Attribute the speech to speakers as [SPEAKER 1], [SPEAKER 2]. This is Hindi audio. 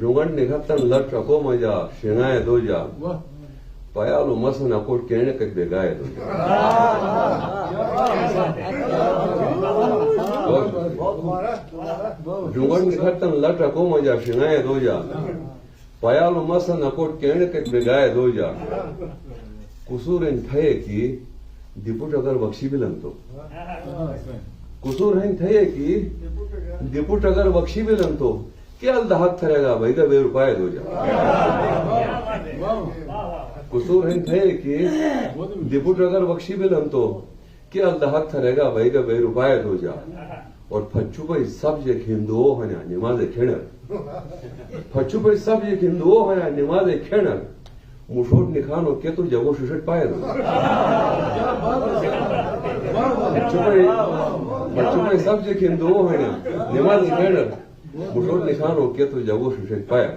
[SPEAKER 1] Rungan ne khatan latra ko maja shengaye doja. Payalu masana kot kene kak begaye doja. Rungan ne khatan latra ko maja shengaye doja. Payalu masana kot kene kak begaye doja. Kusuren thaye ki diput agar bakshi bilan to. कुसूर है थे कि डिपुट अगर बख्शी मिलन तो क्या दहक थरेगा भाई का 2 रुपए दो जा कुसूर है थे कि डिपुट अगर बख्शी मिलन तो क्या दहक थरेगा भाई का 2 रुपए दो जा और फच्चू भाई सब जे हिंदुओ हने नमाज खेणर फच्चू भाई सब जे हिंदुओ हने नमाज खेणर मुशोट निखानो के तो जगो शुशट पाए फच्चू भाई सब जे हिंदुओ हने नमाज खेणर मुशोट निखानो के तो जगो शुशट पाए